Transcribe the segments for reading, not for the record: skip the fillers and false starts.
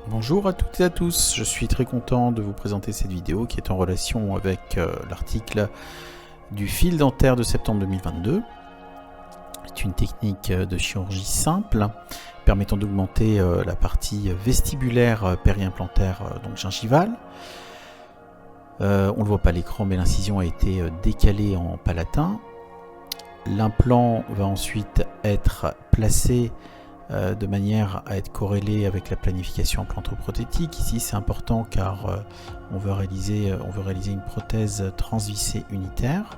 Bonjour à toutes et à tous, je suis très content de vous présenter cette vidéo qui est en relation avec l'article du fil dentaire de septembre 2022. C'est une technique de chirurgie simple permettant d'augmenter la partie vestibulaire périimplantaire, donc gingivale. On ne le voit pas à l'écran, mais l'incision a été décalée en palatin. L'implant va ensuite être placé de manière à être corrélé avec la planification implantoprothétique. Ici c'est important car on veut réaliser une prothèse transvissée unitaire.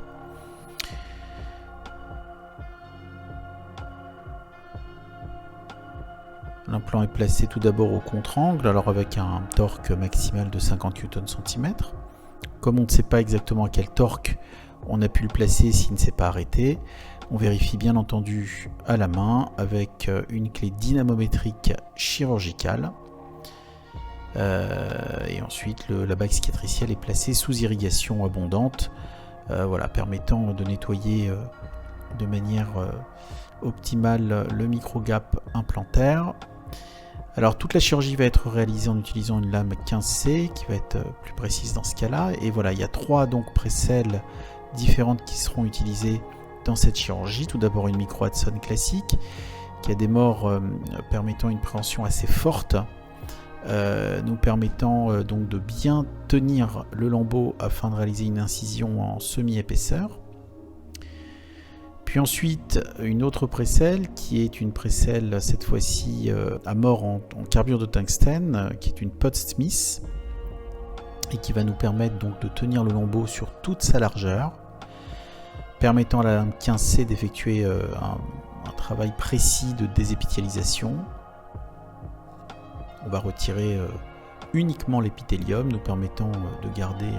L'implant est placé tout d'abord au contre-angle, alors avec un torque maximal de 50 Newton/cm. Comme on ne sait pas exactement à quel torque on a pu le placer s'il ne s'est pas arrêté, on vérifie bien entendu à la main avec une clé dynamométrique chirurgicale. Et ensuite la bague cicatricielle est placée sous irrigation abondante, permettant de nettoyer de manière optimale le microgap implantaire. Alors toute la chirurgie va être réalisée en utilisant une lame 15C qui va être plus précise dans ce cas-là. Et voilà, il y a trois précelles différentes qui seront utilisées dans cette chirurgie. Tout d'abord une micro Hudson classique qui a des mors permettant une préhension assez forte, nous permettant donc de bien tenir le lambeau afin de réaliser une incision en semi-épaisseur. Puis ensuite une autre précelle qui est une précelle cette fois-ci à mort en carbure de tungstène, qui est une Pod Smith et qui va nous permettre donc de tenir le lambeau sur toute sa largeur, permettant à la lame 15C d'effectuer un travail précis de désépithélisation. On va retirer uniquement l'épithélium, nous permettant de garder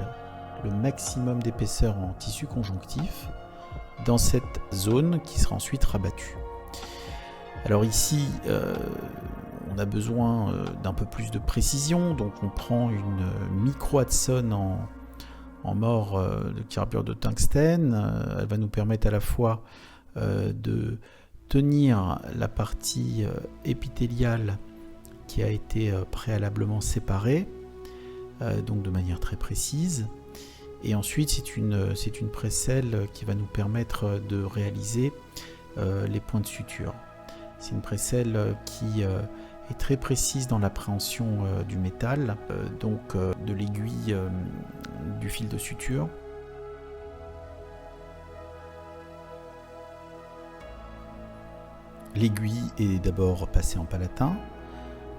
le maximum d'épaisseur en tissu conjonctif dans cette zone qui sera ensuite rabattue. Alors ici, on a besoin d'un peu plus de précision, donc on prend une micro Hudson en mort de carbure de tungstène. Elle va nous permettre à la fois de tenir la partie épithéliale qui a été préalablement séparée, donc de manière très précise. Et ensuite c'est une précelle qui va nous permettre de réaliser les points de suture. C'est une précelle qui est très précise dans l'appréhension du métal, de l'aiguille du fil de suture. L'aiguille est d'abord passée en palatin,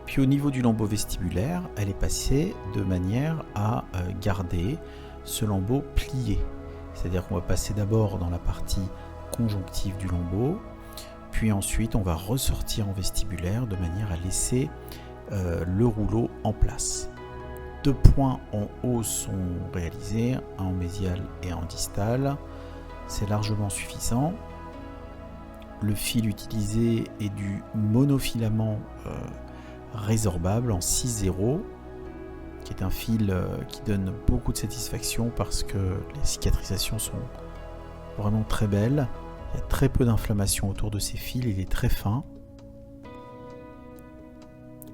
puis au niveau du lambeau vestibulaire, elle est passée de manière à garder ce lambeau plié. C'est-à-dire qu'on va passer d'abord dans la partie conjonctive du lambeau, puis ensuite on va ressortir en vestibulaire de manière à laisser le rouleau en place. 2 points en haut sont réalisés, un en mésial et un en distal. C'est largement suffisant. Le fil utilisé est du monofilament résorbable en 6-0, qui est un fil qui donne beaucoup de satisfaction parce que les cicatrisations sont vraiment très belles. Il y a très peu d'inflammation autour de ces fils, il est très fin.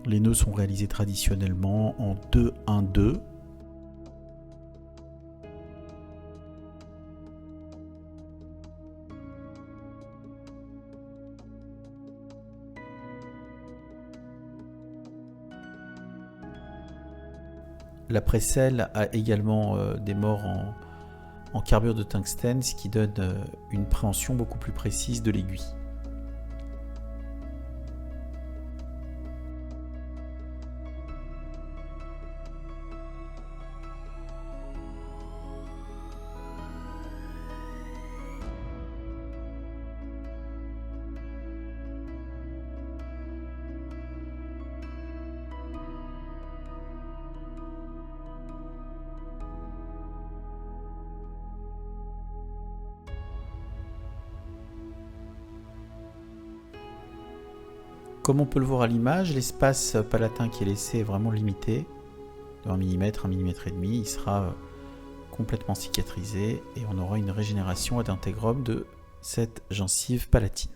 Les nœuds sont réalisés traditionnellement en 2-1-2. La précelle a également des morts en carbure de tungstène, ce qui donne une préhension beaucoup plus précise de l'aiguille. Comme on peut le voir à l'image, l'espace palatin qui est laissé est vraiment limité, de 1 mm, 1 mm et demi. Il sera complètement cicatrisé et on aura une régénération ad integrum de cette gencive palatine.